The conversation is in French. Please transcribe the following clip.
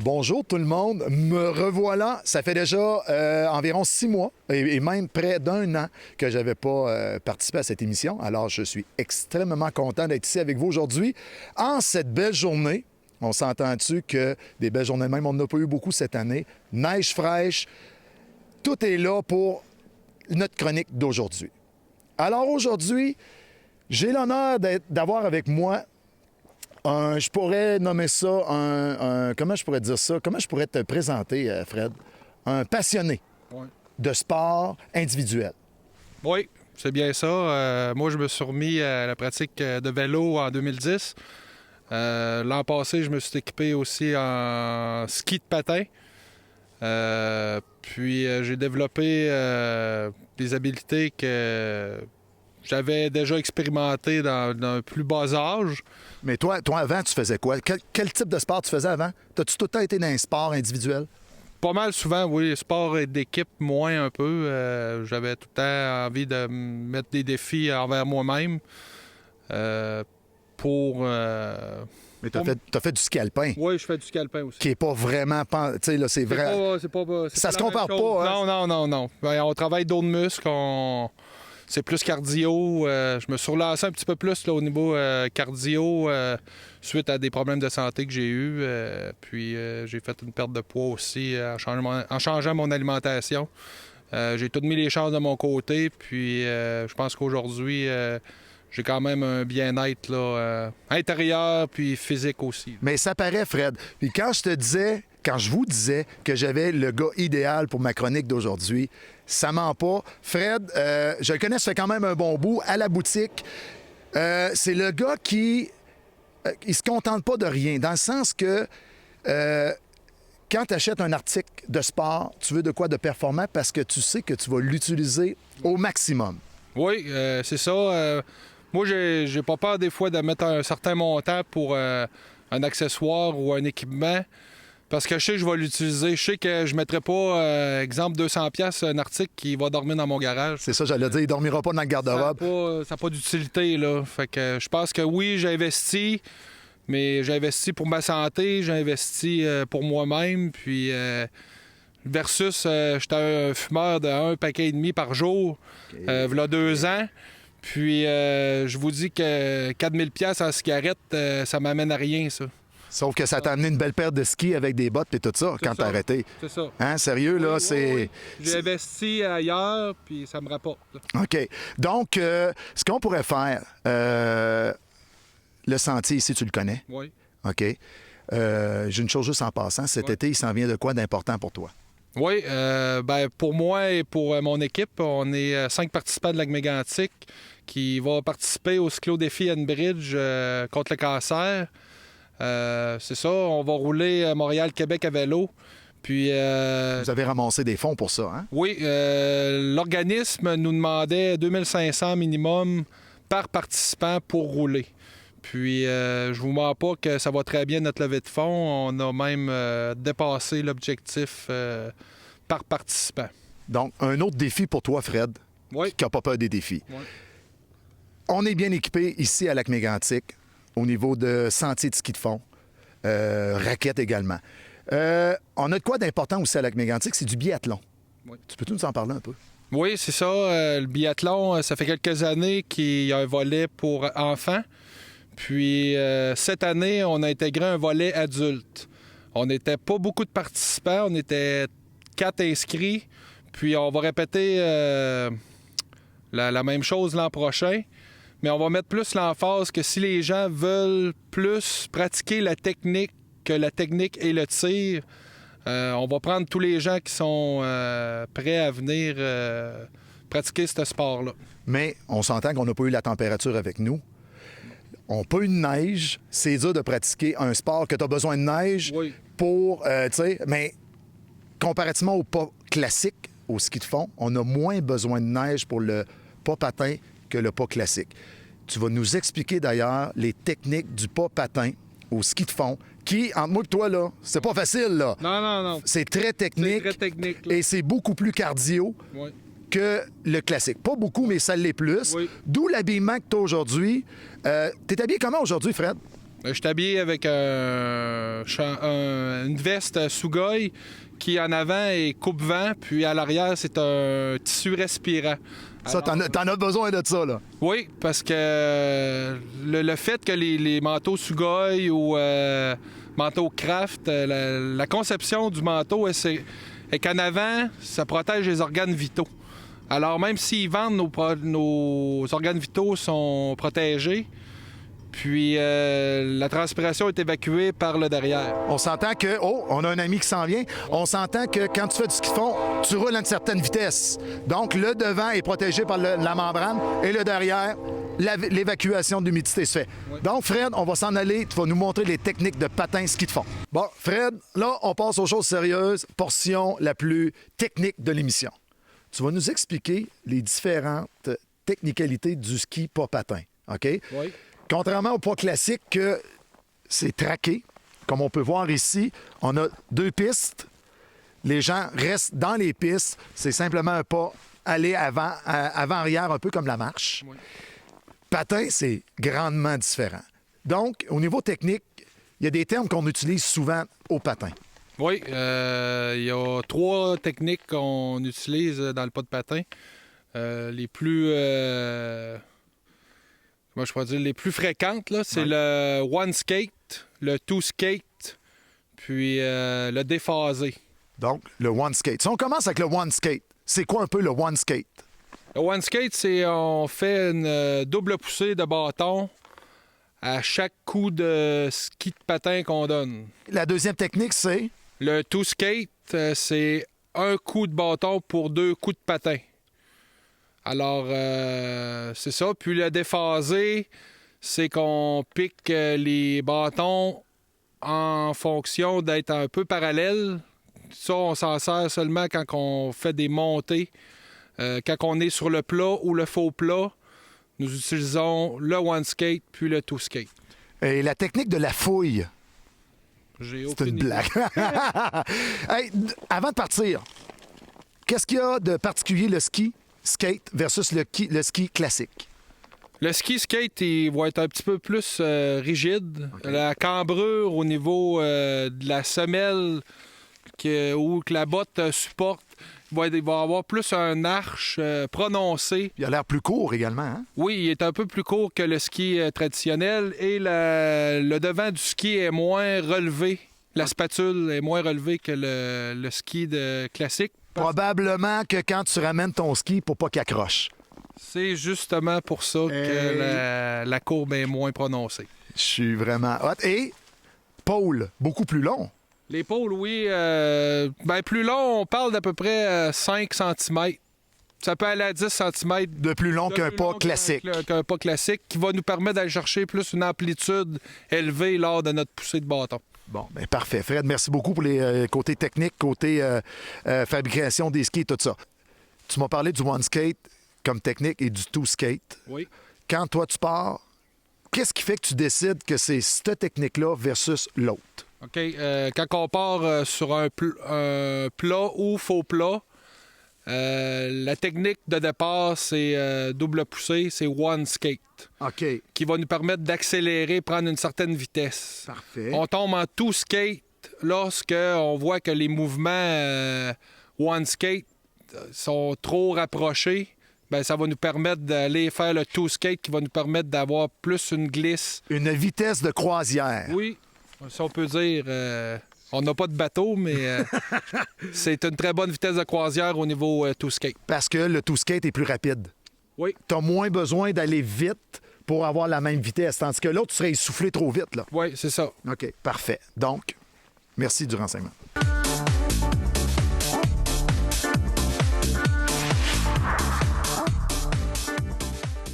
Bonjour tout le monde, me revoilà. Ça fait déjà environ 6 mois et même près d'un an que je n'avais pas participé à cette émission. Alors, je suis extrêmement content d'être ici avec vous aujourd'hui en cette belle journée. On s'entend-tu que des belles journées même, on n'en a pas eu beaucoup cette année. Neige fraîche, tout est là pour notre chronique d'aujourd'hui. Alors aujourd'hui, j'ai l'honneur d'avoir avec moi je pourrais nommer ça comment je pourrais dire ça? Comment je pourrais te présenter, Fred? Un passionné de sport individuel. Oui, c'est bien ça. Moi, je me suis remis à la pratique de vélo en 2010. L'an passé, je me suis équipé aussi en ski de patin. Puis j'ai développé des habiletés que j'avais déjà expérimenté dans un plus bas âge. Mais toi avant, tu faisais quoi? Quel type de sport tu faisais avant? T'as-tu tout le temps été dans un sport individuel? Pas mal souvent, oui. Sport d'équipe, moins un peu. J'avais tout le temps envie de mettre des défis envers moi-même pour... Mais t'as fait du ski alpin. Oui, je fais du ski alpin aussi. Qui est pas vraiment... Tu sais, là, c'est vrai... Ça se compare pas, hein? Non. Ben, on travaille d'autres muscles, c'est plus cardio. Je me suis relancé un petit peu plus là, au niveau cardio suite à des problèmes de santé que j'ai eus. Puis j'ai fait une perte de poids aussi en changeant mon alimentation. J'ai tout mis les chances de mon côté. Puis je pense qu'aujourd'hui, j'ai quand même un bien-être là, intérieur puis physique aussi. Mais ça paraît, Fred. Puis quand je vous disais que j'avais le gars idéal pour ma chronique d'aujourd'hui, ça ment pas. Fred, je le connais, ça fait quand même un bon bout, à la boutique. C'est le gars qui il se contente pas de rien, dans le sens que quand tu achètes un article de sport, tu veux de quoi de performant parce que tu sais que tu vas l'utiliser au maximum. Oui, c'est ça. Moi, j'ai pas peur des fois de mettre un certain montant pour un accessoire ou un équipement. Parce que je sais que je vais l'utiliser. Je sais que je ne mettrai pas, exemple, 200$ un article qui va dormir dans mon garage. C'est ça, j'allais dire, il ne dormira pas dans le garde-robe. Ça n'a pas d'utilité, là. Fait que je pense que oui, j'ai investi, mais j'ai investi pour ma santé, j'ai investi pour moi-même, puis versus, j'étais un fumeur de 1,5 paquet par jour, v'là 2 ans. Puis je vous dis que 4000$ en cigarette, ça m'amène à rien, ça. Sauf que ça t'a amené une belle paire de skis avec des bottes et tout ça quand t'as arrêté. C'est ça. Hein, sérieux, là, c'est... J'ai investi ailleurs, puis ça me rapporte. Là. OK. Donc, ce qu'on pourrait faire, le sentier ici, tu le connais? Oui. OK. J'ai une chose juste en passant. Cet été, il s'en vient de quoi d'important pour toi? Oui. Ben, pour moi et pour mon équipe, on est 5 participants de Lac-Mégantic qui vont participer au cyclo-défi Enbridge contre le cancer. C'est ça, on va rouler Montréal-Québec à vélo. Puis, vous avez ramassé des fonds pour ça, hein? Oui, l'organisme nous demandait 2500 minimum par participant pour rouler. Puis, je vous mens pas que ça va très bien notre levée de fonds. On a même dépassé l'objectif par participant. Donc, un autre défi pour toi, Fred, oui. Qui n'a pas peur des défis. Oui. On est bien équipé ici à Lac-Mégantic au niveau de sentiers de ski de fond, raquettes également. On a de quoi d'important aussi à Lac-Mégantic, c'est du biathlon. Oui. Tu peux-tu nous en parler un peu? Oui, c'est ça. Le biathlon, ça fait quelques années qu'il y a un volet pour enfants. Puis cette année, on a intégré un volet adulte. On n'était pas beaucoup de participants, on était 4 inscrits. Puis on va répéter la même chose l'an prochain. Mais on va mettre plus l'emphase que si les gens veulent plus pratiquer la technique que la technique et le tir, on va prendre tous les gens qui sont prêts à venir pratiquer ce sport-là. Mais on s'entend qu'on n'a pas eu la température avec nous. On n'a pas eu de neige. C'est dur de pratiquer un sport que tu as besoin de neige pour, tu sais, mais comparativement au pas classique, au ski de fond, on a moins besoin de neige pour le pas patin que le pas classique. Tu vas nous expliquer d'ailleurs les techniques du pas patin au ski de fond qui, entre moi et toi, là, c'est pas facile, là. Non. C'est très technique. C'est très technique, là. Et c'est beaucoup plus cardio que le classique. Pas beaucoup, mais ça l'est plus. Oui. D'où l'habillement que tu as aujourd'hui. T'es habillé comment aujourd'hui, Fred? Je suis habillé avec une veste sous-goille qui, en avant, est coupe-vent, puis à l'arrière, c'est un tissu respirant. Ça, t'en as besoin de ça, là. Oui, parce que le fait que les manteaux sous-goille ou manteaux craft, la conception du manteau est qu'en avant, ça protège les organes vitaux. Alors, même s'ils vendent, nos organes vitaux sont protégés, puis la transpiration est évacuée par le derrière. On s'entend que... Oh, on a un ami qui s'en vient. On s'entend que quand tu fais du ski de fond, tu roules à une certaine vitesse. Donc, le devant est protégé par la membrane et le derrière, l'évacuation de l'humidité se fait. Oui. Donc, Fred, on va s'en aller. Tu vas nous montrer les techniques de patin ski de fond. Bon, Fred, là, on passe aux choses sérieuses. Portion la plus technique de l'émission. Tu vas nous expliquer les différentes technicalités du ski pas patin. OK? Oui. Contrairement au pas classique, que c'est traqué, comme on peut voir ici, on a 2 pistes. Les gens restent dans les pistes. C'est simplement un pas aller avant-arrière, un peu comme la marche. Oui. Patin, c'est grandement différent. Donc, au niveau technique, il y a des termes qu'on utilise souvent au patin. Oui, il y a 3 techniques qu'on utilise dans le pas de patin. Les plus... Moi, je pourrais dire les plus fréquentes, là, c'est le one skate, le two skate, puis le déphasé. Donc, le one skate. Si on commence avec le one skate, c'est quoi un peu le one skate? Le one skate, c'est on fait une double poussée de bâton à chaque coup de ski de patin qu'on donne. La deuxième technique, c'est? Le two skate, c'est un coup de bâton pour 2 coups de patin. Alors, c'est ça. Puis le déphasé, c'est qu'on pique les bâtons en fonction d'être un peu parallèles. Ça, on s'en sert seulement quand on fait des montées. Quand on est sur le plat ou le faux plat, nous utilisons le one skate puis le two skate. Et la technique de la fouille? C'est une blague. Hey, avant de partir, qu'est-ce qu'il y a de particulier le ski skate versus le ski classique? Le ski skate, il va être un petit peu plus rigide. Okay. La cambrure au niveau de la semelle où que la botte supporte, il va avoir plus un arche prononcé. Il a l'air plus court également, hein? Oui, il est un peu plus court que le ski traditionnel et le devant du ski est moins relevé. La spatule est moins relevée que le ski classique. Probablement que quand tu ramènes ton ski pour pas qu'il accroche. C'est justement pour ça que la courbe est moins prononcée. Je suis vraiment hot. Et pôle, beaucoup plus long. Les pôles, oui. Plus long, on parle d'à peu près 5 cm. Ça peut aller à 10 cm. De plus long qu'un pas classique. Qu'un pas classique, qui va nous permettre d'aller chercher plus une amplitude élevée lors de notre poussée de bâton. Bon, bien parfait. Fred, merci beaucoup pour les côtés techniques, côté fabrication des skis et tout ça. Tu m'as parlé du one skate comme technique et du two skate. Oui. Quand toi, tu pars, qu'est-ce qui fait que tu décides que c'est cette technique-là versus l'autre? OK. Quand on part sur un plat ou faux plat, la technique de départ, c'est double poussée, c'est one skate. OK. Qui va nous permettre d'accélérer, prendre une certaine vitesse. Parfait. On tombe en two skate lorsqu'on voit que les mouvements one skate sont trop rapprochés. Bien, ça va nous permettre d'aller faire le two skate qui va nous permettre d'avoir plus une glisse. Une vitesse de croisière. Oui, si on peut dire. On n'a pas de bateau, mais c'est une très bonne vitesse de croisière au niveau two skate. Parce que le two skate est plus rapide. Oui. Tu as moins besoin d'aller vite pour avoir la même vitesse, tandis que l'autre, tu serais essoufflé trop vite, là. Oui, c'est ça. OK, parfait. Donc, merci du renseignement.